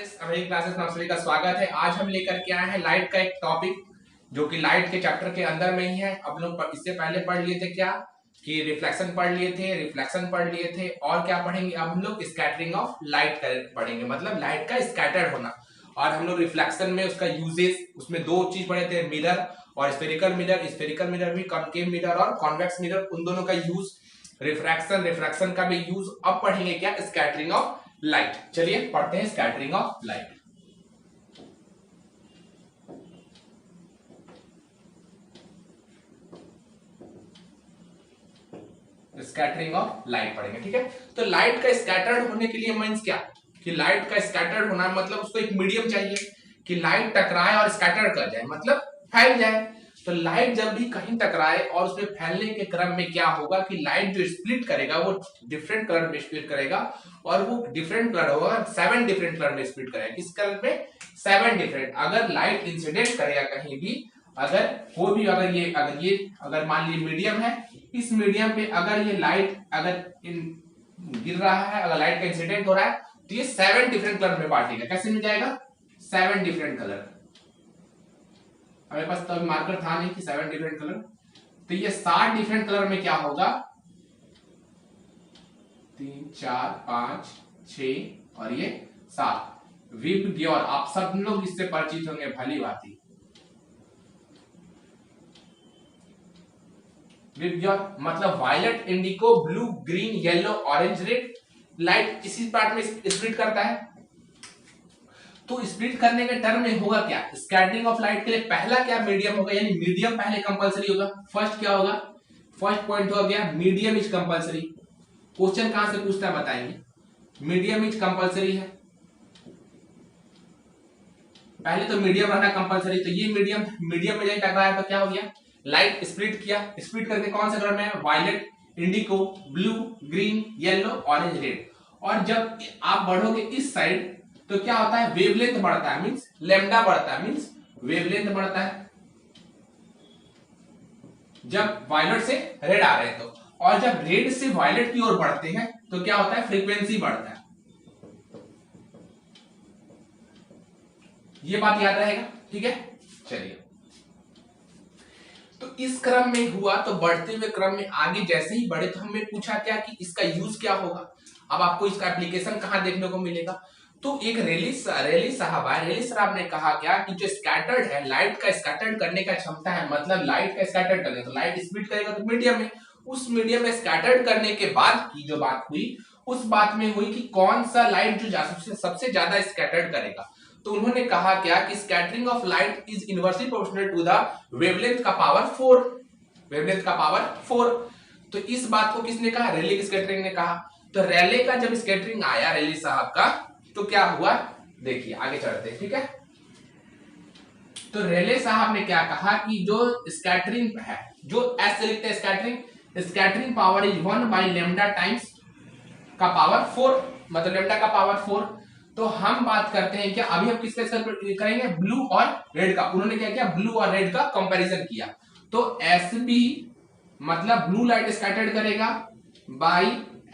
Guys, मेरी classes में आप सभी का स्वागत है। आज हम लेकर के आए हैं लाइट का एक टॉपिक जो कि लाइट के चैप्टर के अंदर में ही है। अब लोग इससे पहले पढ़ लिए थे क्या कि रिफ्लेक्शन पढ़ लिए थे, रिफ्लेक्शन पढ़ लिए थे, और क्या पढ़ेंगे अब हम लोग स्कैटरिंग ऑफ लाइट पढ़ेंगे, मतलब लाइट का स्कैटर्ड होना। और हम लोग रिफ्लेक्शन में उसका यूजेस, उसमें दो चीज पढ़े थे, मिरर और स्फेरिकल मिरर। स्फेरिकल मिरर भी कॉनकेव मिरर और कॉन्वेक्स मिरर, उन दोनों का यूज, रिफ्रैक्शन का भी यूज। अब पढ़ेंगे क्या, स्कैटरिंग ऑफ लाइट। चलिए पढ़ते हैं scattering of light. Scattering of light पढ़ेंगे, ठीक है। तो लाइट का स्कैटर्ड होने के लिए मींस क्या कि लाइट का स्कैटर्ड होना मतलब उसको एक मीडियम चाहिए कि लाइट टकराए और स्कैटर कर जाए, मतलब फैल जाए। तो लाइट जब भी कहीं टकराए और उसमें फैलने के क्रम में क्या होगा कि लाइट जो स्प्लिट करेगा वो डिफरेंट कलर में स्प्लिट करेगा, और वो डिफरेंट कलर होगा, 7 डिफरेंट कलर में स्प्लिट करेगा। किस कलर में? 7 डिफरेंट। अगर लाइट इंसिडेंट करेगा कहीं भी, अगर कोई भी, अगर मान लीजिए मीडियम है, इस मीडियम पे अगर ये लाइट अगर गिर रहा है, अगर लाइट का इंसिडेंट हो रहा है, तो ये 7 डिफरेंट कलर में बांटेगा। कैसे मिल जाएगा? 7 डिफरेंट कलर। हमारे पास तो मार्कर था नहीं कि 7 डिफरेंट कलर, तो ये 7 डिफरेंट कलर में क्या होगा, 3 4 5 6 और ये 7। विबग्योर, आप सब लोग इससे परिचित होंगे, भली बात। विबग्योर मतलब violet, indigo, blue, green, yellow, orange, red. Light इसी पार्ट में स्प्लिट करता है। तो स्प्लिट करने के टर्म में होगा क्या, स्कैटरिंग ऑफ लाइट के लिए पहला क्या मीडियम होगा, यानी मीडियम पहले कंपलसरी होगा। फर्स्ट क्या होगा, फर्स्ट पॉइंट हो गया मीडियम इज कंपलसरी। क्वेश्चन कहां से पूछता है बताएंगे, मीडियम इज कंपलसरी है, पहले तो मीडियम रहना कंपलसरी। तो ये मीडियम में जाए टकराया तो क्या हो गया, लाइट स्प्लिट किया। स्प्लिट करके कौन सा कलर में है, violet, indigo, blue, green, yellow, orange, red. और जब आप बढ़ोगे इस साइड तो क्या होता है, वेवलेंथ बढ़ता है, मींस लैम्डा बढ़ता है, मींस वेवलेंथ बढ़ता है जब वायलेट से रेड आ रहे हैं तो। और जब रेड से वायलेट की ओर बढ़ते हैं तो क्या होता है, फ्रीक्वेंसी बढ़ता है। ये बात याद रहेगा, ठीक है। चलिए, तो इस क्रम में हुआ, तो बढ़ते हुए क्रम में आगे जैसे ही बढ़े तो हमें पूछा क्या कि इसका यूज क्या होगा। अब आपको इसका एप्लीकेशन कहां देखने को मिलेगा, तो एक रेली साहब ने कहा क्या कि जो स्कैटर्ड है, लाइट का स्कैटर्ड करने का क्षमता है, मतलब लाइट का स्कैटर्ड करने, तो लाइट स्प्लिट करेगा तो मीडियम में, उस मीडियम में स्कैटर्ड करने के बाद की जो बात हुई, उस बात में हुई कि कौन सा लाइट जो सबसे ज्यादा स्कैटर्ड करेगा। तो उन्होंने कहा क्या कि scattering of light is inversely proportional to the wavelength का पावर 4, वेवलेंथ का पावर 4। तो इस बात को किसने कहा, रेले स्कैटरिंग ने कहा। तो रेले का जब स्कैटरिंग आया रेले साहब का, तो क्या हुआ, देखिए आगे चलते हैं, ठीक है। तो रेले साहब ने क्या कहा कि जो स्कैटरिंग है, जो एस से लिखते हैं स्कैटरिंग पावर इज 1/लैम्डा टाइम्स का पावर 4, मतलब लैम्डा का पावर 4। तो हम बात करते हैं क्या, अभी हम किसका करेंगे, ब्लू और रेड का। उन्होंने क्या किया, ब्लू और रेड का कंपैरिजन किया। तो एस बी मतलब ब्लू लाइट स्कैटर्ड करेगा बाई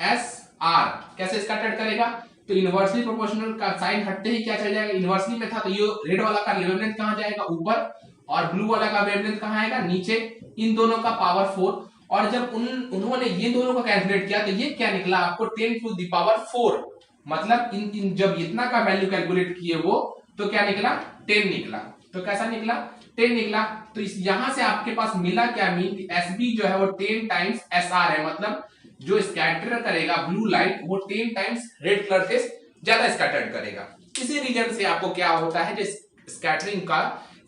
एस आर। कैसे स्कैटर्ड करेगा, तो इनवर्सली प्रोपोर्शनल का साइन हटते ही क्या चल जाएगा, इनवर्सली में था तो ये रेड वाला का वेवलेंथ कहां जाएगा, ऊपर, और ब्लू वाला का वेवलेंथ कहां आएगा, नीचे। इन दोनों का पावर 4। और जब उन्होंने ये दोनों का कैलकुलेट किया तो ये क्या निकला आपको, 10 टू द पावर 4। मतलब इन जब इतना का वैल्यू कैलकुलेट किए वो, तो क्या निकला, 10 निकला। तो कैसा निकला, 10 निकला। तो इस यहां से आपके पास मिला क्या, मीन एसबी जो है वो 10 टाइम्स एसआर है, मतलब जो स्कैटर करेगा ब्लू लाइट वो 10 टाइम्स रेड कलर से ज्यादा स्कैटर्ड करेगा। इसी रीजन से आपको क्या होता है, जो स्कैटरिंग का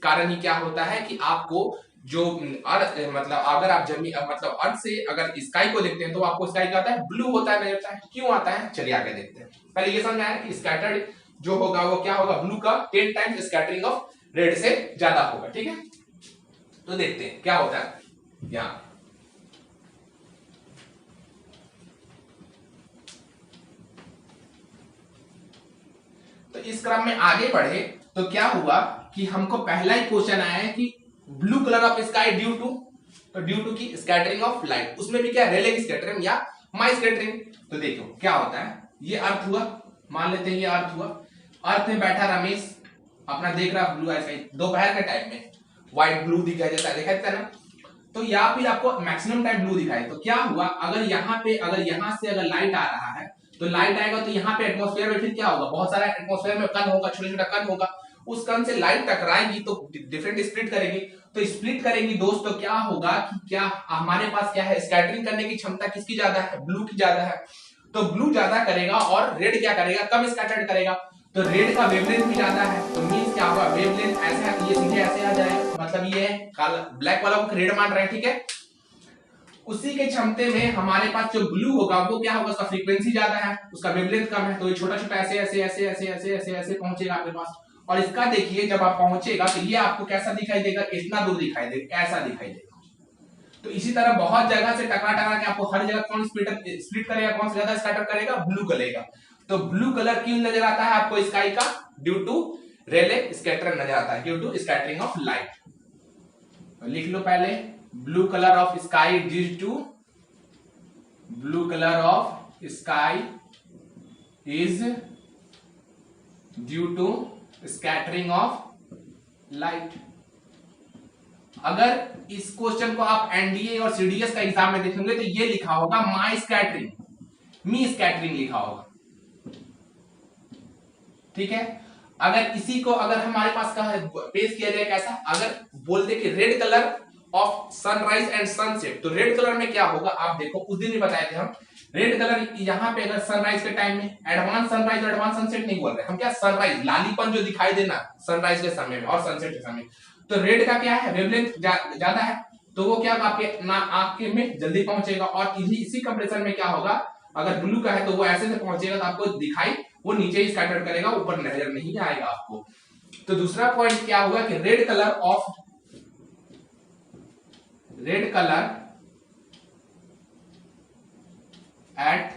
कारण ही क्या होता है कि आपको जो अर्थ, मतलब अगर आप जमीन, मतलब अर्थ से अगर स्काई को देखते हैं तो आपको स्काई क्या आता है, ब्लू होता है, नहीं होता है, क्यों आता है, चलिए आगे देखते हैं। पहले ये समझ आया कि स्कैटर्ड जो होगा वो क्या होगा, ब्लू का 10 टाइम्स स्कैटरिंग ऑफ रेड से ज्यादा होगा, ठीक है। तो देखते हैं क्या होता है यहां। तो इस क्रम में आगे बढ़े तो क्या हुआ कि हमको पहला ही क्वेश्चन आया है कि blue colour of sky due to की स्कैटरिंग ऑफ लाइट। उसमें भी क्या, रेले स्कैटरिंग या माई स्कैटरिंग। तो देखो क्या होता है, ये अर्थ हुआ, मान लेते हैं ये अर्थ हुआ, अर्थ में बैठा रमेश अपना देख रहा ब्लू ऐसा ही दोपहर के टाइम में व्हाइट ब्लू दिखाई देता है, दिखाई देता है ना। तो या फिर आपको मैक्सिमम टाइम ब्लू दिखाई, तो क्या हुआ अगर यहाँ पे अगर यहाँ से अगर लाइट आ रहा है तो लाइट आएगा तो यहाँ पे एटमॉस्फेयर में फिर क्या होगा, बहुत सारा एटमॉस्फेयर में कण होगा, छोटा छोटा कण होगा, उस कण से लाइट टकराएगी तो डिफरेंट स्प्लिट करेगी, तो स्प्लिट करेंगी दोस्तों क्या होगा कि क्या हमारे पास क्या है, स्कैटरिंग करने की क्षमता किसकी ज्यादा है, ब्लू की ज्यादा है। तो ब्लू ज्यादा करेगा और रेड क्या करेगा, कम स्कैटर्ड करेगा। तो रेड का वेवलेंथ भी ज्यादा है, तो मींस क्या होगा, वेवलेंथ ऐसे ये सीधे ऐसे आ जाएगा, मतलब ये काला ब्लैक वाला को रेड मान रहे हैं, ठीक है। उसी के क्षमते में हमारे पास जो ब्लू होगा वो क्या होगा, उसका फ्रीक्वेंसी ज्यादा है, उसका वेवलेंथ कम है, तो ये छोटा छोटा ऐसे ऐसे ऐसे ऐसे ऐसे ऐसे ऐसे पहुंचेगा आपके पास। और इसका देखिए जब आप पहुंचेगा तो ये आपको कैसा दिखाई देगा, इतना दूर दिखाई देगा, ऐसा दिखाई देगा। तो इसी तरह बहुत जगह से टकरा टकरा के आपको हर जगह कौन स्प्लिट करेगा, कौन सा ज्यादा स्कैटर करेगा, ब्लू करेगा। तो ब्लू कलर क्यों नजर आता है आपको स्काई का, ड्यू टू रेले स्कैटरिंग नजर आता है, due to scattering of light. लिख लो पहले, blue colour of sky due to, blue colour of sky is due to scattering of light. अगर इस क्वेश्चन को आप एनडीए और सीडीएस का एग्जाम में देखेंगे तो ये लिखा होगा माई स्कैटरिंग, मी स्कैटरिंग लिखा होगा, ठीक है। अगर इसी को अगर हमारे पास का पेश किया जाए कैसा, अगर बोलते कि red colour of sunrise and sunset, तो रेड कलर में क्या होगा आप देखो, उस दिन भी बताए थे हम, रेड कलर यहाँ पे अगर सनराइज के टाइम में, एडवांस सनराइज और एडवांस सनसेट नहीं बोल रहे हम, क्या सनराइज लालीपन जो दिखाई देना सनराइज के समय में और सनसेट के समय, तो रेड का क्या है, वेवलेंथ ज्यादा है, तो वो क्या आपके ना आपके में जल्दी पहुंचेगा। और इसी कंपैरिजन में क्या होगा, अगर ब्लू का है तो वो ऐसे से पहुंचेगा तो आपको दिखाई वो नीचे ही स्कैटर करेगा, ऊपर नजर नहीं आएगा आपको। तो दूसरा पॉइंट क्या होगा कि red colour at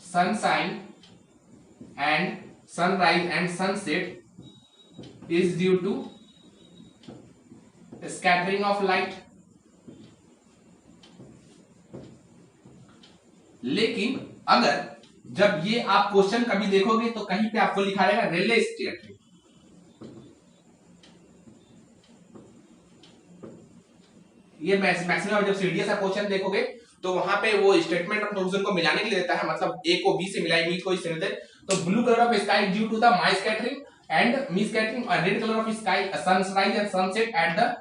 sunshine and sunrise and sunset is due to scattering of light. लेकिन अगर जब ये आप क्वेश्चन कभी देखोगे तो कहीं पे आपको लिखा रहेगा रेले स्कैटरिंग, ये मैक्सिमम जब सीडीएस का क्वेश्चन देखोगे तो वहां पे वो स्टेटमेंट ऑफ कंक्लूजन को मिलाने के लिए देता है, मतलब ए को बी से मिलाए, बी को इससे मिलाते। तो blue colour of sky due to the Mie scattering and Mie scattering, और red colour of sky sunrise and sunset at the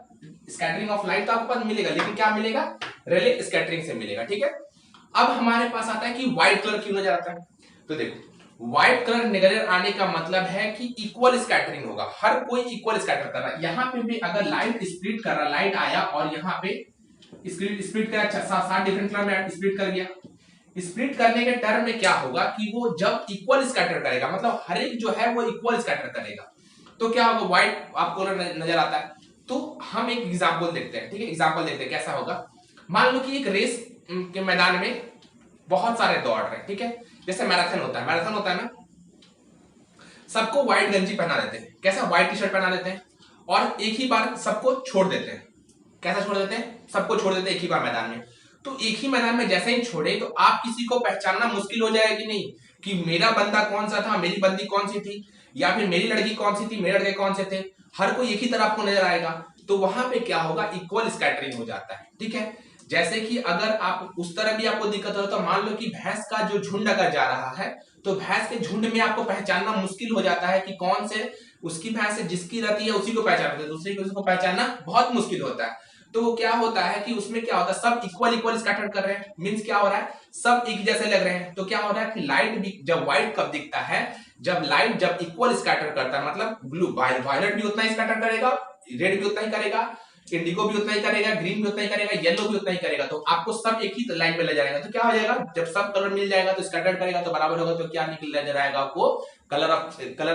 scattering of light, तो आपको पता मिलेगा, लेकिन क्या मिलेगा, रेले स्कैटरिंग से मिलेगा, ठीक है। अब हमारे पास आता है कि व्हाइट कलर क्यों नजर आता है, तो देखो व्हाइट कलर नजर आने का मतलब है कि इक्वल स्कैटरिंग होगा, हर कोई इक्वल स्कैटर कर रहा है। यहाँ पे भी अगर लाइट स्प्लिट कर रहा, लाइट आया और यहाँ पे स्प्लिट करा, 7 डिफरेंट कलर में स्प्लिट कर गया, स्प्लिट करने के टर्म में क्या होगा कि वो जब इक्वल स्कैटर करेगा, मतलब हर एक जो है वो इक्वल स्कैटर करेगा, तो क्या होगा, व्हाइट आपको नजर आता है। तो हम एक एग्जांपल देखते हैं, ठीक है, एग्जांपल देखते हैं कैसा होगा। मान लो कि एक रेस के मैदान में बहुत सारे दौड़ रहे हैं, ठीक है, जैसे मैराथन होता है ना, सबको व्हाइट गंजी पहना देते हैं, कैसा, व्हाइट टी शर्ट पहना देते हैं, और एक ही बार सबको छोड़ देते हैं, कैसा छोड़ देते हैं, सबको छोड़ देते हैं एक ही बार मैदान में। तो एक ही मैदान में जैसे ही छोड़े तो आप किसी को पहचानना मुश्किल हो जाएगा कि नहीं, कि मेरा बंदा कौन सा था, मेरी बंदी कौन सी थी, या फिर मेरी लड़की कौन सी थी, मेरे लड़के कौन से थे, हर कोई एक ही तरह आपको नजर आएगा। तो वहां पे क्या होगा, इक्वल स्कैटरिंग हो जाता है, ठीक है। जैसे कि अगर आप उस तरह भी आपको दिक्कत हो तो मान लो कि भैंस का जो झुंड अगर जा रहा है तो भैंस के झुंड में आपको पहचानना मुश्किल हो जाता है कि कौन से उसकी भैंस है, जिसकी रहती है उसी को पहचानते हैं, दूसरे को पहचानना बहुत मुश्किल होता है। तो वो क्या होता है कि उसमें क्या होता है, सब इक्वल स्कैटर कर रहे हैं, मींस क्या हो रहा है, सब एक जैसे लग रहे हैं। तो क्या हो रहा है कि लाइट भी जब व्हाइट कब दिखता है, जब लाइट जब इक्वल स्कैटर करता है, मतलब ब्लू वायलेट भी उतना ही स्कैटर करेगा, रेड भी उतना ही करेगा, इंडिगो भी उतना ही करेगा, ग्रीन भी उतना ही करेगा, येलो भी उतना ही करेगा, तो आपको सब एक ही लाइन में ले जाएगा। तो क्या हो जाएगा, जब सब कलर मिल जाएगा तो स्कैटर करेगा तो बराबर होगा, तो क्या निकल नजर आएगा आपको, कलर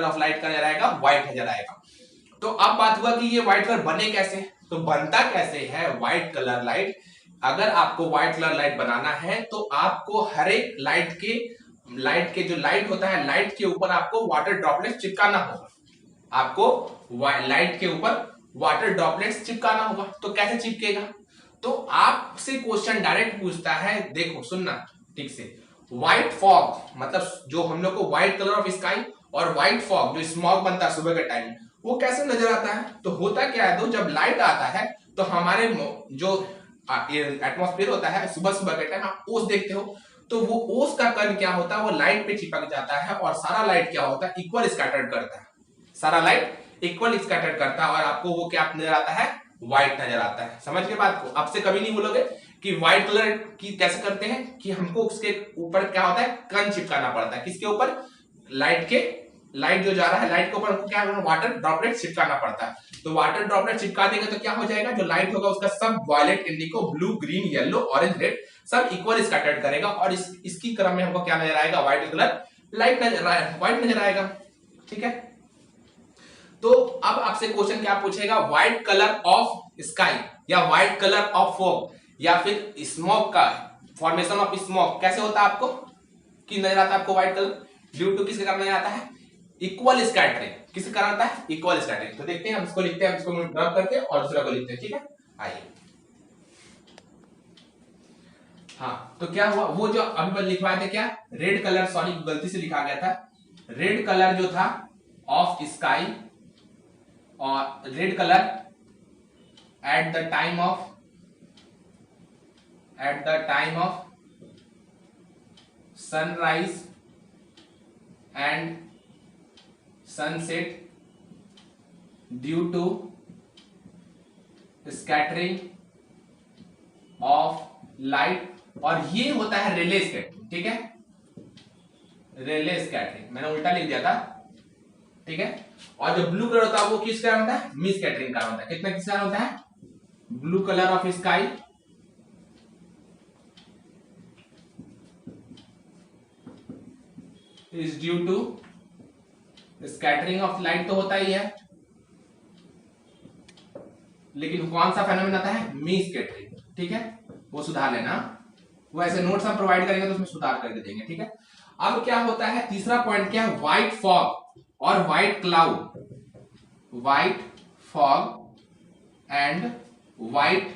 ऑफ लाइट का नजर आएगा, व्हाइट नजर आएगा। तो अब बात हुआ कि ये व्हाइट कलर बने कैसे, तो बनता कैसे है व्हाइट कलर लाइट। अगर आपको व्हाइट कलर लाइट बनाना है तो आपको हर एक लाइट के जो लाइट होता है, लाइट के ऊपर आपको वाटर ड्रॉपलेट्स चिपकाना होगा, आपको लाइट के ऊपर वाटर ड्रॉपलेट्स चिपकाना होगा। तो कैसे चिपकेगा, तो आपसे क्वेश्चन डायरेक्ट पूछता है, देखो सुनना ठीक से, व्हाइट फॉग मतलब जो हम लोग को व्हाइट कलर ऑफ स्काई और व्हाइट फॉग जो स्मॉग बनता है सुबह के टाइम, वो कैसे नजर आता है? तो होता क्या है, तो जब लाइट आता है तो हमारे जो एटमॉस्फेयर होता है सुबह सुबह के टाइम आप ओस देखते हो, तो वो ओस का कण क्या होता है, वो लाइट पे चिपक जाता है और सारा लाइट क्या होता है, इक्वल स्कैटर्ड करता है, सारा लाइट इक्वल स्कैटर्ड करता है और आपको वो क्या नजर आता है, व्हाइट नजर आता है। समझ के बात को? आपसे कभी नहीं बोलोगे कि व्हाइट कलर की कैसे करते हैं, कि हमको उसके ऊपर क्या होता है, कण चिपकाना पड़ता है। किसके ऊपर? लाइट जो जा रहा है, लाइट के ऊपर हमको क्या वाटर ड्रॉपलेट चिपकाना पड़ता है। तो वाटर ड्रॉपलेट चिपका देंगे तो क्या हो जाएगा, जो लाइट होगा उसका सब violet, indigo, blue, green, yellow, orange, red सब इक्वल स्कैटर्ड करेगा और इसकी क्रम में हमको क्या नजर आएगा, व्हाइट कलर लाइट व्हाइट नजर आएगा। ठीक है, तो अब आपसे क्वेश्चन क्या पूछेगा, व्हाइट कलर ऑफ स्काई या व्हाइट कलर ऑफ फॉग या फिर स्मोक का फॉर्मेशन ऑफ स्मोक कैसे होता है आपको, कि नजर आता है आपको व्हाइट कलर, ड्यू टू किसके कारण नजर आता है, इक्वल स्कैटरिंग। किसके कारण आता है, इक्वल स्कैटरिंग। तो देखते हैं, हम इसको लिखते हैं, इसको ड्रॉप करके और दूसरा को लिखते हैं। ठीक है, आइए। हाँ, तो क्या हुआ, वो जो अभी लिखवाए थे क्या, रेड कलर, सॉरी गलती से लिखा गया था, रेड कलर जो था ऑफ स्काई और red colour at the time of sunrise and sunset due to scattering of light, और ये होता है रेले स्कैटरिंग। ठीक है, रेले स्कैटरिंग मैंने उल्टा लिख दिया था। ठीक है, और जो ब्लू कलर होता है वो किस कारण होता है, मिस स्कैटरिंग कारण होता है। कितना किस कारण होता है, blue colour of sky is due to scattering of light, तो होता ही है, लेकिन कौन सा फेनोमेनन आता है, मिस स्कैटरिंग। ठीक है, वो सुधार लेना, वो ऐसे नोट्स हम प्रोवाइड करेंगे तो उसमें सुधार करके देंगे। ठीक है, अब क्या होता है, तीसरा पॉइंट क्या है, व्हाइट फॉग और white cloud, white fog and white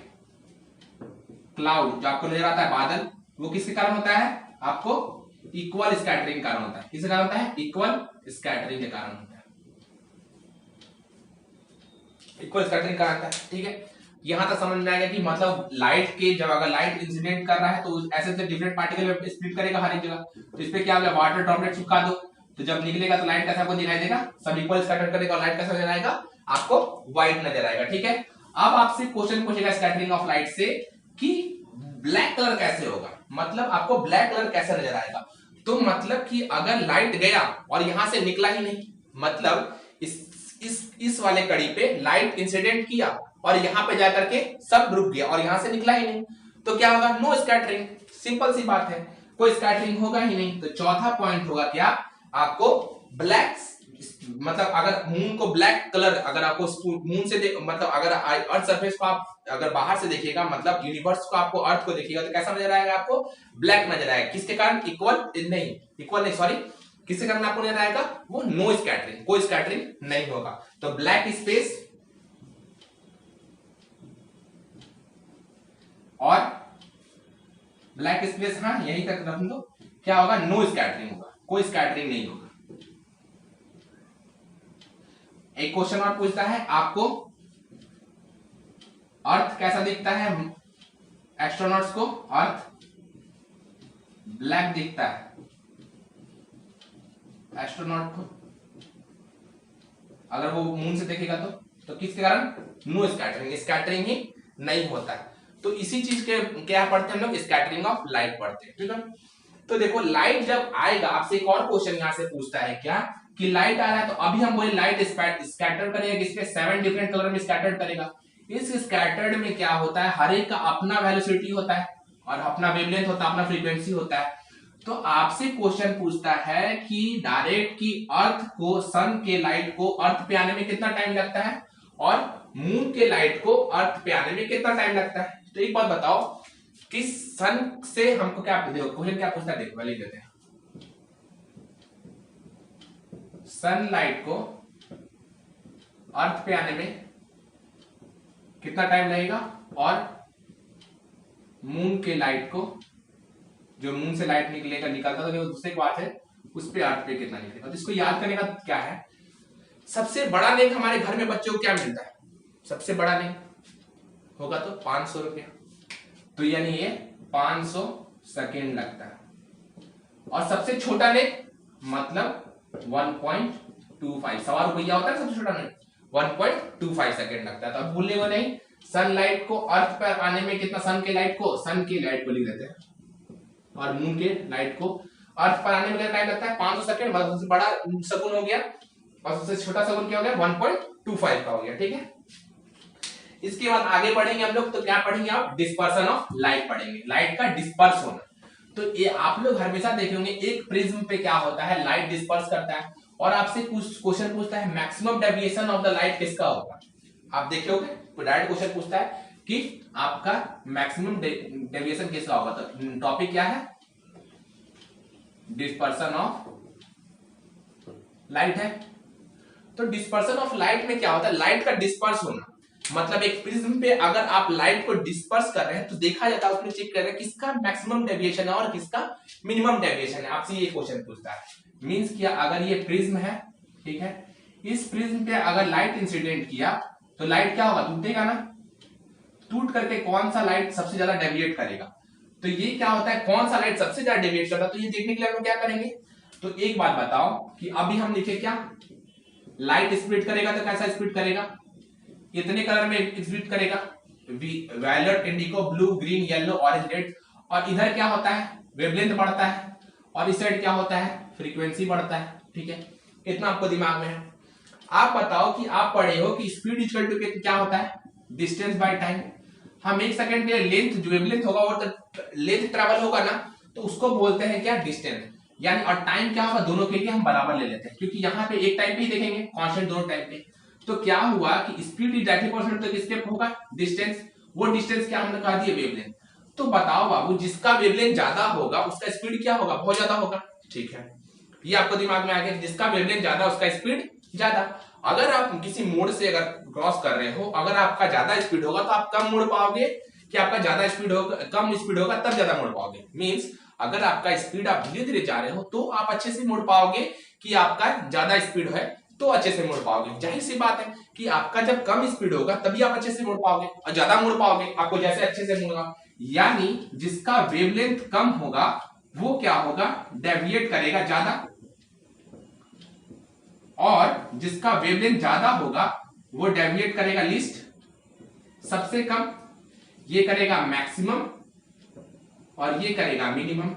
cloud जो आपको नजर आता है बादल, वो किसके कारण होता है, आपको इक्वल स्कैटरिंग कारण होता है। किसके कारण होता है, इक्वल स्कैटरिंग के कारण होता है, इक्वल स्कैटरिंग कारण होता है। ठीक है, यहां तक समझ में आएगा कि मतलब लाइट के, जब अगर लाइट इंसिडेंट कर रहा है तो ऐसे तो डिफरेंट पार्टिकल में स्प्लिट करेगा हर एक जगह, तो इस पे क्या होगा, वाटर ड्रॉपलेट चिपका दो, तो जब निकलेगा तो लाइट कैसा आपको दिखाई देगा, सब इक्वल स्कैटर करेगा और लाइट कैसा नजर आएगा, आपको व्हाइट नजर आएगा। ठीक है, अब आपसे क्वेश्चन पूछेगा स्कैटरिंग ऑफ लाइट से कि ब्लैक कलर कैसे होगा, मतलब आपको ब्लैक कलर कैसे नजर आएगा। तो मतलब कि अगर लाइट गया और यहां से निकला ही नहीं, मतलब इस वाले कड़ी पे लाइट इंसिडेंट किया और यहां पे जाकर के सब रुक गया और यहां से निकला ही नहीं, तो क्या होगा, नो स्कैटरिंग। सिंपल सी बात है, कोई स्कैटरिंग होगा ही नहीं। तो चौथा पॉइंट होगा क्या, आपको ब्लैक, मतलब अगर मून को ब्लैक कलर, अगर आपको मून से मतलब अगर अर्थ सरफेस को आप अगर बाहर से देखिएगा, मतलब यूनिवर्स को, आपको अर्थ को देखिएगा तो कैसा नजर आएगा, आपको ब्लैक नजर आएगा। किसके कारण, इक्वल नहीं सॉरी, किसके कारण आपको नजर आएगा, वो नो स्कैटरिंग, कोई स्कैटरिंग नहीं होगा। तो ब्लैक स्पेस और ब्लैक स्पेस, हाँ यहीं तक रख दो, क्या होगा, नो स्कैटरिंग होगा, कोई स्कैटरिंग नहीं होगा। एक क्वेश्चन और पूछता है आपको, अर्थ कैसा दिखता है, एस्ट्रोनॉट्स को अर्थ ब्लैक दिखता है, एस्ट्रोनॉट को अगर वो मून से देखेगा तो किसके कारण, नो स्कैटरिंग, स्कैटरिंग ही नहीं होता है। तो इसी चीज के क्या पढ़ते हैं हम लोग, स्कैटरिंग ऑफ लाइट पढ़ते हैं। ठीक है, तो देखो लाइट जब आएगा, आपसे एक और क्वेश्चन यहां से पूछता है क्या, कि लाइट आ रहा है, तो अभी हम बोले लाइट स्कैटर करेगा, किसपे 7 डिफरेंट कलर में स्कैटर्ड करेगा। इस स्कैटर्ड में क्या होता है, हर एक का अपना वेलोसिटी होता है और अपना वेवलेंथ होता है, अपना फ्रीक्वेंसी होता है। तो आपसे क्वेश्चन पूछता है कि डायरेक्ट की अर्थ को, सन के लाइट को अर्थ पे आने में कितना टाइम लगता है और मून के लाइट को अर्थ पे आने में कितना टाइम लगता है। तो एक बात बताओ कि सन से हमको क्या, देखो क्वेश्चन क्या पूछता है, देखो लिख देते हैं, सनलाइट को अर्थ पे आने में कितना टाइम लगेगा और मून के लाइट को जो मून से लाइट निकलेगा निकलता तो दूसरे की बात है, उस पे अर्थ पे कितना निकलेगा। तो इसको याद करने का क्या है, सबसे बड़ा नेक हमारे घर में बच्चों को क्या मिलता है, सबसे बड़ा नेक होगा तो 500 रुपया, तो यानी ये 500 सेकेंड लगता है। और सबसे छोटा नेक मतलब 1.25, ₹1.25 होता है सबसे छोटा नेक, 1.25 सेकेंड लगता है। तो अब भूलने को नहीं, सनलाइट को अर्थ पर आने में कितना, सन के लाइट को लिख देते हैं, और मून के लाइट को अर्थ पर आने में कितना टाइम लगता है, 500 सेकेंड। मतलब सबसे बड़ा शगुन हो गया और सबसे छोटा शगुन क्या हो गया, 1.25 का हो गया, ठीक है। इसके बाद आगे बढ़ेंगे हम लोग, तो क्या पढ़ेंगे आप, डिस्पर्सन ऑफ लाइट पढ़ेंगे, लाइट का डिस्पर्स होना। तो ये आप लोग हमेशा देखेंगे एक प्रिज्म पे क्या होता है, लाइट डिस्पर्स करता है, और आपसे कुछ क्वेश्चन पूछता है maximum deviation of the light किसका होगा। आप देखोगे तो डायरेक्ट क्वेश्चन पूछता है कि आपका मैक्सिमम डेविएशन किसका होगा। तो टॉपिक क्या है, डिस्पर्सन ऑफ लाइट है। तो डिस्पर्सन ऑफ लाइट में क्या होता है, लाइट का डिस्पर्स होना, मतलब एक प्रिज्म पे अगर आप लाइट को डिस्पर्स कर रहे हैं तो देखा जाता है, उसमें चेक कर रहे हैं किसका मैक्सिमम डेविएशन है और किसका मिनिमम डेविएशन है। आपसे ये क्वेश्चन पूछता है, मींस क्या, अगर ये प्रिज्म है, ठीक है, इस प्रिज्म पे अगर लाइट इंसिडेंट किया तो लाइट क्या होगा, टूटेगा ना, टूट करके कौन सा लाइट सबसे ज्यादा डेविएट करेगा। तो ये क्या होता है, कौन सा लाइट सबसे ज्यादा डेविएट करता है, तो ये देखने के लिए हम क्या करेंगे। तो एक बात बताओ कि अभी हम लिखे क्या, लाइट स्प्लिट करेगा तो कैसा स्प्लिट करेगा, इतने कलर में स्प्लिट करेगा, violet, indigo, blue, green, yellow, orange, red. और इधर क्या होता है, वेवलेंथ बढ़ता है, और इस साइड क्या होता है, फ्रीक्वेंसी बढ़ता है, ठीक है। इतना आपको दिमाग में है। आप बताओ कि आप पढ़े हो कि स्पीड इक्वल टू क्या होता है, डिस्टेंस बाय टाइम। हम एक सेकंड के लेंथ, जो वेवलेंथ होगा और लेंथ ट्रेवल होगा ना, तो उसको बोलते हैं क्या, डिस्टेंस। यानी और टाइम क्या होगा, दोनों के लिए हम बराबर ले लेते हैं, क्योंकि यहाँ पे एक टाइम पे ही देखेंगे, कांस्टेंट दोनों टाइम पे। तो क्या हुआ कि स्पीड इज 80% तो किसके होगा, डिस्टेंस। वो डिस्टेंस क्या हमने कहा दिया, वेवलेंथ। तो बताओ बाबू, जिसका वेवलेंथ ज्यादा होगा उसका स्पीड क्या होगा, बहुत ज्यादा होगा, ठीक है। ये आपको दिमाग में आ गया, जिसका वेवलेंथ ज्यादा उसका स्पीड ज्यादा। अगर आप किसी मोड़ से अगर क्रॉस कर रहे हो, अगर आपका ज्यादा स्पीड होगा तो आप कम मोड़ पाओगे, कि आपका ज्यादा स्पीड होगा, कम स्पीड होगा तब ज्यादा मोड़ पाओगे। मींस अगर आपका स्पीड, आप धीरे धीरे जा रहे हो तो आप अच्छे से मोड़ पाओगे, कि आपका ज्यादा स्पीड है तो अच्छे से मोड़ पाओगे। जाहिर सी बात है कि आपका जब कम स्पीड होगा तभी आप अच्छे से मोड़ पाओगे, और ज्यादा मोड़ पाओगे आपको जैसे अच्छे से मोड़गा। यानी जिसका वेवलेंथ कम होगा वो क्या होगा, डेविएट करेगा ज्यादा, और जिसका वेवलेंथ ज्यादा होगा वो डेविएट करेगा लीस्ट, सबसे कम, ये करेगा मैक्सिमम, और ये करेगा मिनिमम।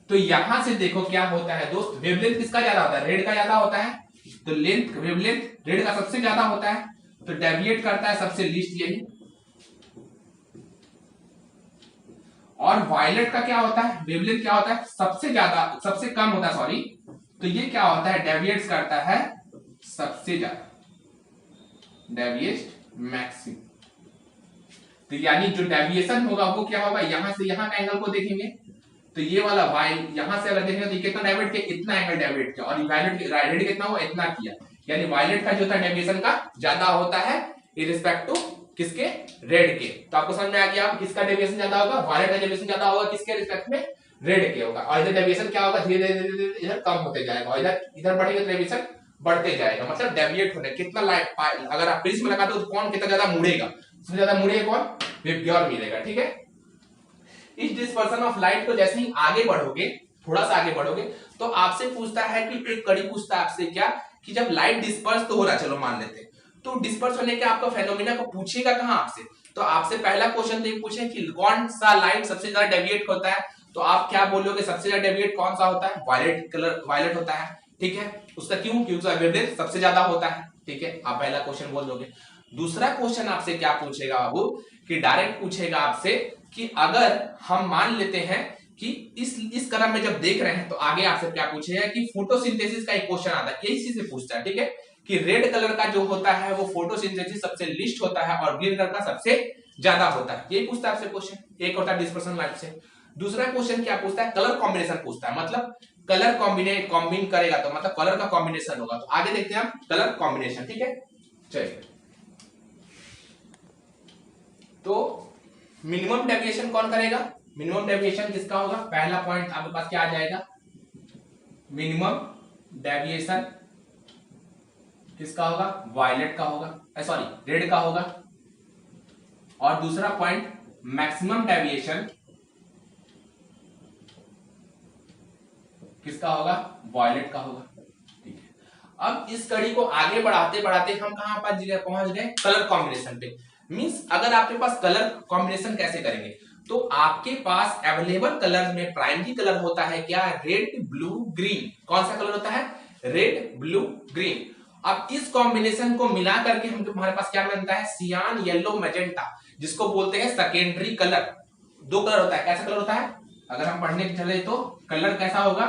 तो यहां से देखो क्या होता है दोस्त, वेवलेंथ किसका ज्यादा होता है, रेड का ज्यादा होता है, तो लेंथ वेवलेंथ रेड का सबसे ज्यादा होता है, तो डेविएट करता है सबसे लीस्ट यही। और वायलेट का क्या होता है, वेवलेंथ क्या होता है, सबसे ज्यादा, सबसे कम होता है, सॉरी, तो ये क्या होता है, डेविएट्स करता है सबसे ज्यादा, डेविएट मैक्सिमम। तो यानी जो डेविएशन होगा वो क्या होगा, यहां से यहां का एंगल को देखेंगे तो ये वाला वाई, यहां से अगर देखेंगे तो ये कितना डेविएट किया, इतना एंगल डेविएट किया, और वायलेट रेड कितना हुआ, इतना किया। यानी वायलेट का जो था डेविएशन का ज्यादा होता है इन रिस्पेक्ट टू किसके, रेड के। तो आपको समझ में आ गया किसका डेविएशन ज्यादा होगा, वायलेट का डेविएशन ज्यादा होगा किसके रिस्पेक्ट में, रेड के होगा। और इधर डेविएशन क्या होगा, धीरे धीरे इधर कम होते जाएगा, और इधर इधर बढ़ेगा तो डेविएशन बढ़ते जाएगा। मतलब डेविएट होने कितना लाइट, अगर आप प्रिज्म लगाते हो तो कौन कितना ज्यादा मुड़ेगा, सबसे ज्यादा मुड़ेगा कौन, प्योर मिलेगा, ठीक है। इस डिस्पर्सन ऑफ लाइट को जैसे ही आगे बढ़ोगे, थोड़ा सा आगे बढ़ोगे, तो आपसे पूछता है कि एक कड़ी पूछता है आपसे क्या, कि जब लाइट डिस्पर्स तो हो रहा, चलो मान लेते हैं, तो डिस्पर्स होने के आपका फेनोमेना को पूछेगा कहां आपसे। तो आपसे पहला क्वेश्चन तो ये पूछे कि कौन सा लाइट सबसे ज्यादा डेविएट होता है, तो आप क्या बोलोगे, सबसे ज्यादा डेविएट कौन सा होता है, वायलेट कलर, वायलेट होता है, ठीक है। उसका क्यों, क्योंकि उसका वेवलेंथ सबसे ज्यादा होता है, ठीक है। आप पहला क्वेश्चन बोल दोगे। दूसरा क्वेश्चन आपसे क्या पूछेगा बाबू, कि डायरेक्ट पूछेगा आपसे कि अगर हम मान लेते हैं कि इस क्रम में जब देख रहे हैं, तो आगे आपसे क्या पूछेगा कि फोटोसिंथेसिस का एक क्वेश्चन आता है, यही चीज से पूछता है, ठीक है, कि रेड कलर का जो होता है वो फोटोसिंथेसिस सबसे लिस्ट होता है और ग्रीन कलर का सबसे ज्यादा होता है, यही पूछता है आपसे क्वेश्चन। एक होता है डिस्पर्सन लाइट से। दूसरा क्वेश्चन क्या पूछता है, कलर कॉम्बिनेशन पूछता है, मतलब कलर कॉम्बिन करेगा तो मतलब कलर का कॉम्बिनेशन होगा। तो आगे देखते हैं हम कलर कॉम्बिनेशन, ठीक है। चलिए, तो मिनिमम डेविएशन कौन करेगा, मिनिमम डेविएशन किसका होगा, पहला पॉइंट आपके पास क्या आ जाएगा, मिनिमम डेविएशन किसका होगा, वायलेट का होगा, सॉरी रेड का होगा। और दूसरा पॉइंट मैक्सिमम डेविएशन किसका होगा, वायलेट का होगा। ठीक है, अब इस कड़ी को आगे बढ़ाते बढ़ाते हम कहां पर पहुंच गए, कलर कॉम्बिनेशन पे। मींस अगर आपके पास कलर कॉम्बिनेशन कैसे करेंगे, तो आपके पास अवेलेबल कलर में प्राइमरी कलर होता है क्या, रेड ब्लू ग्रीन। कौन सा कलर होता है, रेड ब्लू ग्रीन। अब इस कॉम्बिनेशन को मिला करके हमारे पास क्या बनता है, सियान येलो मैजेंटा, जिसको बोलते हैं सेकेंडरी कलर। दो कलर होता है, कैसा कलर होता है, अगर हम पढ़ने चले तो कलर कैसा होगा,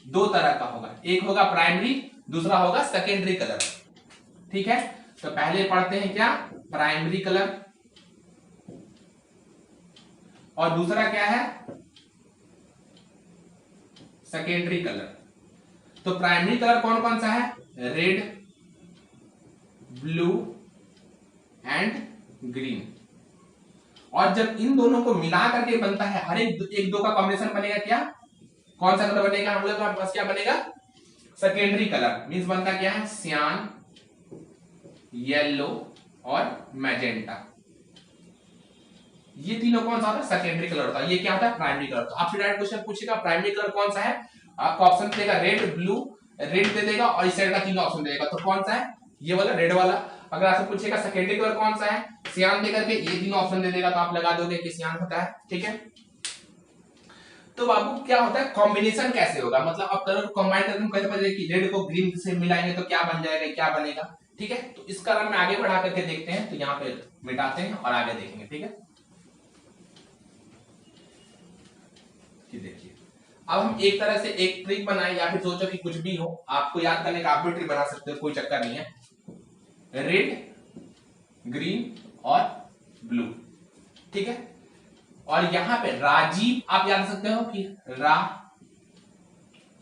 दो तरह का होगा, एक होगा प्राइमरी, दूसरा होगा सेकेंडरी कलर। ठीक है, तो पहले पढ़ते हैं क्या, प्राइमरी कलर, और दूसरा क्या है, सेकेंडरी कलर। तो प्राइमरी कलर कौन कौन सा है, रेड ब्लू एंड ग्रीन। और जब इन दोनों को मिला करके बनता है, हर एक दो का कॉम्बिनेशन बनेगा क्या, कौन सा कलर बनेगा, हम लोग के पास क्या बनेगा, सेकेंडरी कलर। मींस बनता क्या है, सियान येलो और मैजेंटा। ये तीनों कौन सा होता है, सेकेंडरी कलर होता है। ये क्या होता है, प्राइमरी कलर। तो आपसे डायरेक्ट क्वेश्चन पूछेगा प्राइमरी कलर कौन सा है, आपको ऑप्शन देगा रेड ब्लू, रेड दे देगा और इस साइड का तीनों ऑप्शन देगा, तो कौन सा है, ये वाला रेड वाला। अगर आपसे पूछेगा सेकेंडरी कलर कौन सा है, सियान देकर के ये तीनों ऑप्शन दे देगा, तो आप लगा दोगे कि सियान होता है। ठीक है, तो बाबू क्या होता है, कॉम्बिनेशन कैसे होगा, मतलब आप कलर को कंबाइन करके कैसे पता कि रेड को ग्रीन से मिलाएंगे तो क्या बन जाएगा, क्या बनेगा। ठीक है, तो इस कलर में आगे बढ़ा करके देखते हैं, तो यहाँ पे मिटाते हैं और आगे देखेंगे। ठीक है, देखिए अब हम एक तरह से एक ट्रिक बनाए, या फिर सोचो कि कुछ भी हो, आपको याद करने का आप भी ट्रिक बना सकते हो, कोई चक्कर नहीं है। रेड ग्रीन और ब्लू, ठीक है, और यहां पे राजीव आप याद सकते हो कि रा,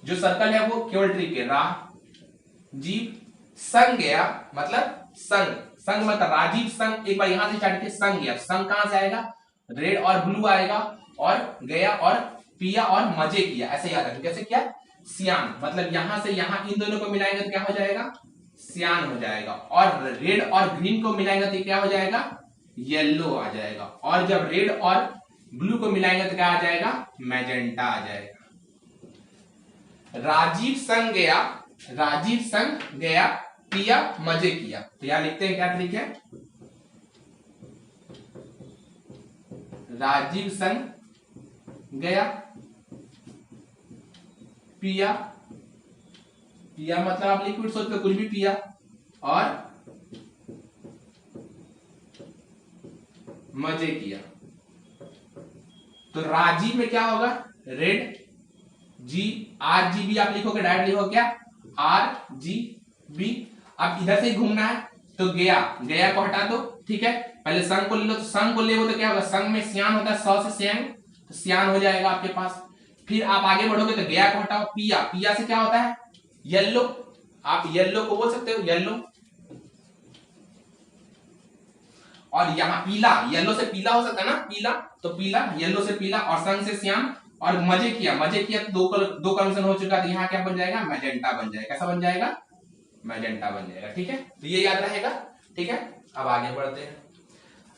जो सर्कल है वो केवल ट्रिक है, रा जीव संग गया, मतलब संग, संग मतलब राजीव संग, एक बार यहां से स्टार्ट किया, संग गया, संग कहां से आएगा, रेड और ब्लू आएगा, और गया और पिया और मजे किया, ऐसे याद रखें। कैसे किया, सियान, मतलब यहां से यहां इन दोनों को मिलाएंगे तो क्या हो जाएगा, सियान हो जाएगा, और रेड और ग्रीन को मिलाएंगे तो क्या हो जाएगा, येलो आ जाएगा, और जब रेड और ब्लू को मिलाएंगे तो क्या आ जाएगा, मैजेंटा आ जाएगा। राजीव संग गया, राजीव संग गया, पिया मजे किया, तो यहां लिखते हैं क्या ट्रिक है, राजीव संग गया, पिया, पिया मतलब आप लिक्विड सोचते हो, कुछ भी पिया, और मजे किया। तो राजीव में क्या होगा, रेड जी, आर जी बी आप लिखोगे, डायरेक्ट लिखो क्या, आर जी बी। अब इधर से ही घूमना है, तो गया, गया को हटा दो, ठीक है, पहले संग को ले लो, तो संग को ले तो क्या होगा, संग में सियान होता है, सौ से सियान, तो सियान हो जाएगा आपके पास। फिर आप आगे बढ़ोगे तो गया को हटाओ, पिया, पिया से क्या होता है, येलो, आप येलो को बोल सकते हो, येलो, और यहाँ पीला, येलो से पीला हो सकता है ना, पीला, तो पीला, येलो से पीला, और संग से सियान, और मजे किया, मजे किया, तो दो कन्वर्जन हो चुका, तो यहाँ क्या बन जाएगा, मैजेंटा बन जाएगा। कैसा बन जाएगा, मैजेंटा बन जाएगा। ठीक है, तो ये याद रहेगा। ठीक है, अब आगे बढ़ते हैं।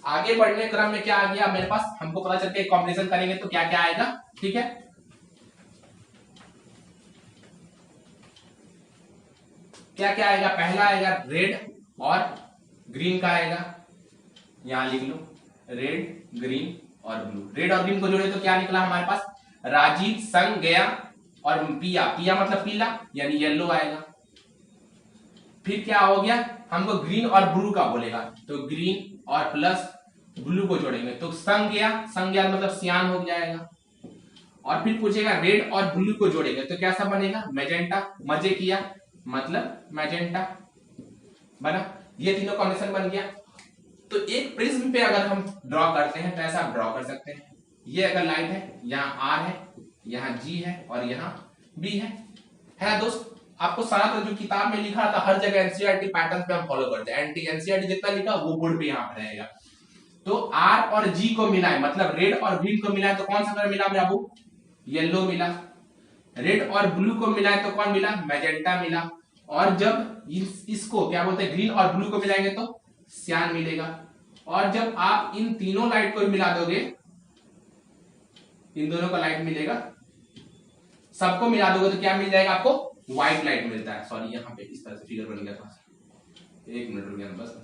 आगे बढ़ने क्रम में क्या आ गया मेरे पास, हमको पता चलता है कॉम्बिनेशन करेंगे तो क्या क्या आएगा। ठीक है, क्या क्या आएगा, पहला आएगा रेड और ग्रीन का आएगा, यहां लिख लो, रेड ग्रीन और ब्लू। रेड और ग्रीन को जोड़े तो क्या निकला हमारे पास, राजीव संग गया और पिया, पिया मतलब पीला, यानी येलो आएगा। फिर क्या हो गया, हमको ग्रीन और ब्लू का बोलेगा, तो ग्रीन और प्लस ब्लू को जोड़ेंगे तो संग गया मतलब सियान हो जाएगा। और फिर पूछेगा रेड और ब्लू को जोड़ेंगे तो कैसा बनेगा, मैजेंटा, मजे किया मतलब मैजेंटा बना। ये तीनों कॉम्बिनेशन बन गया। तो एक प्रिज्म पे अगर हम ड्रॉ करते हैं तो ऐसा आप ड्रॉ कर सकते हैं, ये अगर लाइट है, यहाँ आर है, यहाँ जी है और यहाँ बी है दोस्त। आपको सारा जो किताब में लिखा था हर जगह एनसीईआरटी पैटर्न पे हम फॉलो करते हैं, एनसीईआरटी जितना लिखा वो बोर्ड पे यहाँ पे रहेगा। तो आर और जी को मिलाए, मतलब रेड और ग्रीन को मिलाए तो कौन सा कलर मिला बाबू? येलो मिला। रेड और ब्लू को मिलाए तो कौन मिला? मैजेंटा मिला। और जब इसको क्या बोलते हैं, ग्रीन और ब्लू को मिलाएंगे तो सियान मिलेगा। और जब आप इन तीनों लाइट को मिला दोगे, इन दोनों का लाइट मिलेगा, सबको मिला दोगे तो क्या मिल जाएगा आपको? व्हाइट लाइट मिलता है। सॉरी, यहाँ पे इस तरह से फिगर बन गया था, एक मिनट रुक गया बस।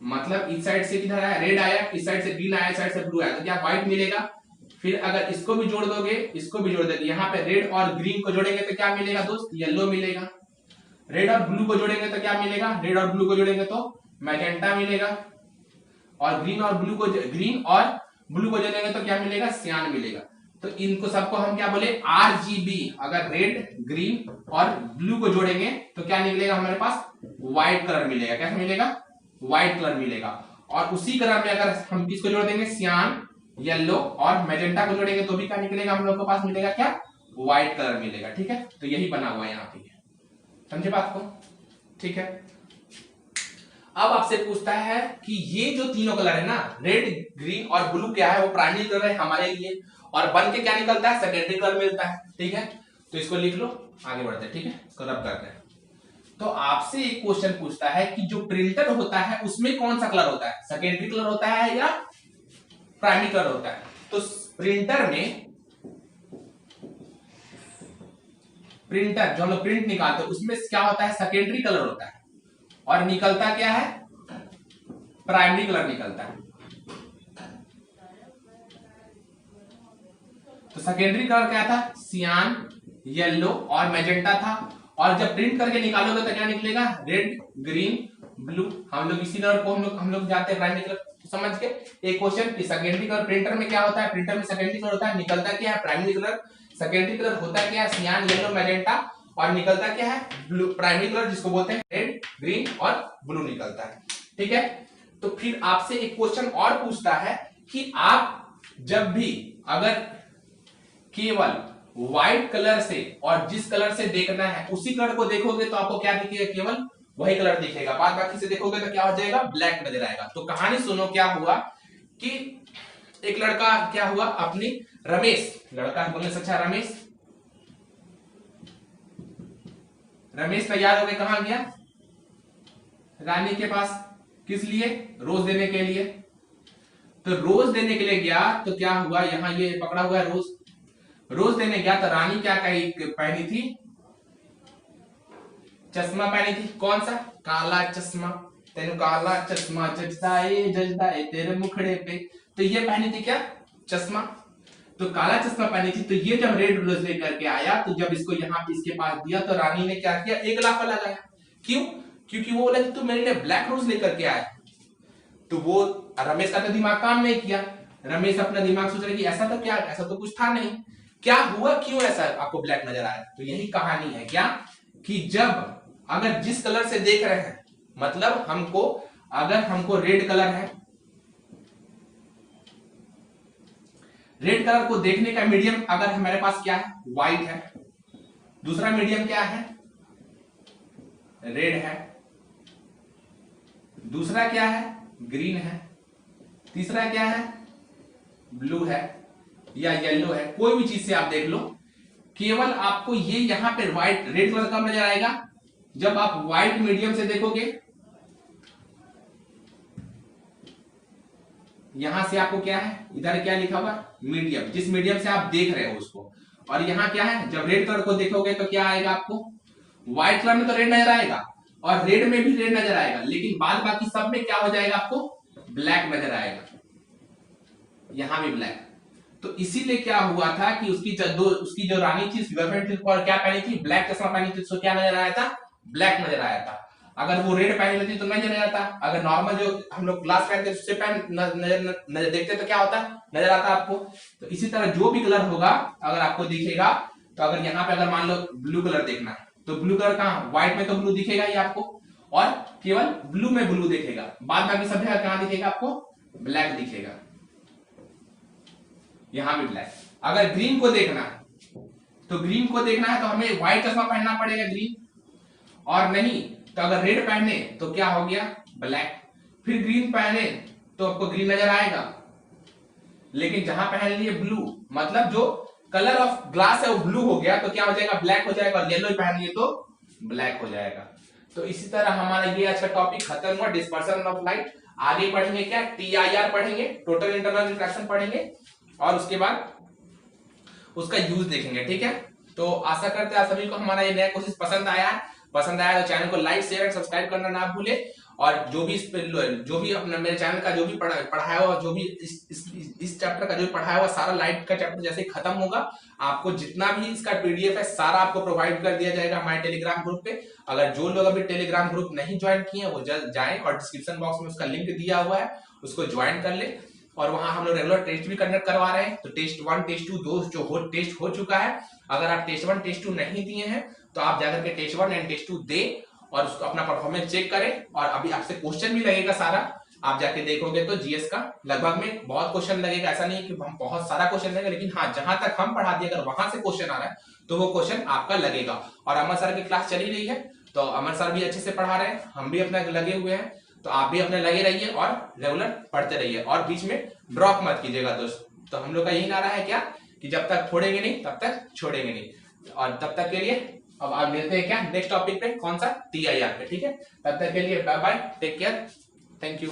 मतलब इस साइड से किधर आया? रेड आया, इस साइड से ग्रीन आया, इस साइड से ब्लू आया, तो क्या व्हाइट मिलेगा। फिर अगर इसको भी जोड़ दोगे, इसको भी जोड़ दोगे, यहाँ पे रेड और ग्रीन को जोड़ेंगे तो क्या मिलेगा दोस्त? येलो मिलेगा। रेड और ब्लू को जोड़ेंगे तो क्या मिलेगा? रेड और ब्लू को जोड़ेंगे तो मैजेंटा मिलेगा। और ग्रीन और ब्लू को जोड़ेंगे तो क्या मिलेगा? सियान मिलेगा। तो इनको सबको हम क्या बोले? आरजीबी। अगर रेड, ग्रीन और ब्लू को जोड़ेंगे तो क्या निकलेगा हमारे पास? व्हाइट कलर मिलेगा। कैसा मिलेगा? व्हाइट कलर मिलेगा। और उसी कलर में अगर हम किसको जोड़ देंगे? सियान, येलो और मैजेंटा को जोड़ेंगे तो भी क्या निकलेगा? हम लोग के पास मिलेगा क्या? व्हाइट कलर मिलेगा। ठीक है, तो यही बना हुआ है यहाँ पे, समझे बात को? ठीक है, अब आपसे पूछता है कि ये जो तीनों कलर है ना, रेड, ग्रीन और ब्लू, क्या है? वो प्राइमरी कलर है हमारे लिए, और बन के क्या निकलता है? सेकेंडरी कलर मिलता है। ठीक है, तो इसको लिख लो, आगे बढ़ते हैं। ठीक है, इसको रब करते हैं। तो आपसे एक क्वेश्चन पूछता है कि जो प्रिंटर होता है उसमें कौन सा कलर होता है? सेकेंडरी कलर होता है या प्राइमरी कलर होता है? तो प्रिंटर जो हम लोग प्रिंट निकालते हैं उसमें क्या होता है? सेकेंडरी कलर होता है। और निकलता क्या है? प्राइमरी कलर निकलता है। तो सेकेंडरी कलर क्या था? सियान, येलो और मैजेंटा था। और जब प्रिंट करके निकालोगे तो क्या निकलेगा? Red, green, blue. हम लोग इसी कलर को हम लोग जाते हैं प्राइमरी कलर। समझ के एक क्वेश्चन कि सेकेंडरी कलर प्रिंटर में क्या होता है? प्रिंटर में सेकेंडरी कलर होता है, निकलता क्या है? Primary colour. सेकेंडरी कलर होता क्या है? सियान, येलो, मैजेंटा, और निकलता क्या है? ब्लू। प्राइमरी कलर जिसको बोलते हैं रेड, ग्रीन और ब्लू निकलता है। ठीक है, तो फिर आपसे एक क्वेश्चन और पूछता है कि आप जब भी अगर केवल व्हाइट कलर से और जिस कलर से देखना है उसी कलर को देखोगे तो आपको क्या दिखेगा? केवल वही कलर दिखेगा। बाद बाकी से देखोगे तो क्या हो जाएगा? ब्लैक नजर आएगा। तो कहानी सुनो, क्या हुआ कि एक लड़का क्या हुआ, अपनी रमेश, लड़का बोलने से अच्छा रमेश तैयार होकर कहां गया? रानी के पास। किस लिए? रोज देने के लिए। तो रोज देने के लिए गया तो क्या हुआ, यहां ये पकड़ा हुआ है रोज देने गया तो रानी क्या पहनी थी? चश्मा पहनी थी। कौन सा? काला चश्मा। तेनु काला चश्मा जचदा है तेरे मुखड़े पे। तो ये पहनी थी क्या? चश्मा। तो काला चश्मा पहनी थी। तो ये जब रेड रोज लेकर के आया तो जब इसको यहाँ पे इसके पास दिया तो रानी ने क्या किया? एक लाफा लगाया। क्यों? क्योंकि वो बोला कि तू मेरे लिए ब्लैक रोज लेकर के आया। तो वो रमेश का तो दिमाग काम नहीं किया। रमेश अपना दिमाग सोच रहे कि ऐसा तो क्या, ऐसा तो कुछ था नहीं, क्या हुआ, क्यों ऐसा आपको ब्लैक नजर आया? तो यही कहानी है क्या, कि जब अगर जिस कलर से देख रहे हैं, मतलब अगर हमको रेड कलर है, रेड कलर को देखने का मीडियम अगर हमारे पास क्या है? व्हाइट है। दूसरा मीडियम क्या है? रेड है। दूसरा क्या है? ग्रीन है। तीसरा क्या है? ब्लू है या येलो है। कोई भी चीज से आप देख लो, केवल आपको ये यहां पे व्हाइट, रेड कलर कब नजर आएगा? जब आप व्हाइट मीडियम से देखोगे। यहां से आपको क्या है? इधर क्या लिखा हुआ? मीडियम। जिस मीडियम से आप देख रहे हो उसको। और यहां क्या है? जब रेड कलर को देखोगे तो क्या आएगा आपको? व्हाइट कलर में तो रेड नजर आएगा और रेड में भी रेड नजर आएगा, लेकिन बाद बाकी सब में क्या हो जाएगा? आपको ब्लैक नजर आएगा। यहां भी ब्लैक। तो इसीलिए क्या हुआ था कि उसकी जो रानी थी, गर्लफ्रेंड थी, और क्या पहनी थी? ब्लैक चश्मा पहनी थी। तो क्या नजर आया था? ब्लैक नजर आया था। अगर वो रेड पहनी लेती तो नहीं नजर आता। अगर नॉर्मल जो हम लोग ग्लास पहनते उससे नजर देखते तो क्या होता? नजर आता आपको। तो इसी तरह जो भी कलर होगा अगर आपको दिखेगा, तो अगर यहाँ पे अगर मान लो ब्लू कलर देखना है तो ब्लू कलर कहाँ? व्हाइट में तो ब्लू दिखेगा ही आपको, और केवल ब्लू में ब्लू दिखेगा। बाद बाकी सब जगह कहां दिखेगा आपको? ब्लैक दिखेगा। यहां भी ब्लैक। अगर ग्रीन को देखना है तो हमें व्हाइट चश्मा पहनना पड़ेगा, ग्रीन। और नहीं तो अगर रेड पहने तो क्या हो गया, ब्लैक। फिर ग्रीन पहने तो आपको ग्रीन नजर आएगा, लेकिन जहां पहन लिए ब्लू, मतलब जो कलर ऑफ ग्लास है वो ब्लू हो गया, तो क्या हो जाएगा, ब्लैक हो जाएगा। और येलो पहन लिए तो ब्लैक हो जाएगा। तो इसी तरह हमारा ये आज का टॉपिक खत्म हुआ, डिस्पर्सन ऑफ लाइट। आगे पढ़ेंगे क्या, TIR पढ़ेंगे, टोटल इंटरनल रिफ्रैक्शन पढ़ेंगे, और उसके बाद उसका यूज देखेंगे। ठीक है, तो आशा करते हैं आप सभी को हमारा ये नया कोर्सेज पसंद आया है। पसंद आया तो चैनल को लाइक शेयर एंड सब्सक्राइब करना ना भूले। और जो भी अपना मेरे चैनल का जो भी पढ़ाया हुआ, जो भी इस चैप्टर का जो पढ़ाया हुआ सारा लाइट का चैप्टर जैसे ही खत्म होगा, आपको जितना भी इसका PDF है सारा आपको प्रोवाइड कर दिया जाएगा हमारे टेलीग्राम ग्रुप पे। अगर जो लोग अभी टेलीग्राम ग्रुप नहीं ज्वाइन किए हैं वो जल्द जाएं, और डिस्क्रिप्शन बॉक्स में उसका लिंक दिया हुआ है, उसको ज्वाइन कर ले। और वहां हम लोग रेगुलर टेस्ट भी कंडक्ट करवा रहे हैं, तो टेस्ट 1 टेस्ट 2 दो जो टेस्ट हो चुका है। अगर आप टेस्ट 1 टेस्ट 2 नहीं दिए हैं तो आप जाकर के टेस्ट 1 एंड टेस्ट 2 दे और उसको अपना परफॉर्मेंस चेक करें। और अभी आपसे क्वेश्चन भी लगेगा सारा, आप जाके देखोगे तो जीएस का लगभग में बहुत क्वेश्चन लगेगा। ऐसा नहीं कि हम बहुत सारा क्वेश्चन लगेगा, लेकिन हाँ जहां तक हम पढ़ा दिए अगर वहां से क्वेश्चन आ रहा है तो वो क्वेश्चन आपका लगेगा। और अमर सर की क्लास चली रही है, तो अमर सर भी अच्छे से पढ़ा रहे हैं, हम भी अपना लगे हुए हैं, तो आप भी अपने लगे रहिए और रेगुलर पढ़ते रहिए, और बीच में ड्रॉप मत कीजिएगा दोस्त। तो हम लोग का यही नारा है क्या, कि जब तक छोड़ेंगे नहीं तब तक छोड़ेंगे नहीं। और तब तक के लिए अब आप मिलते हैं क्या नेक्स्ट टॉपिक पे, कौन सा, TIR पे। ठीक है, तब तक के लिए bye bye, take care, thank you.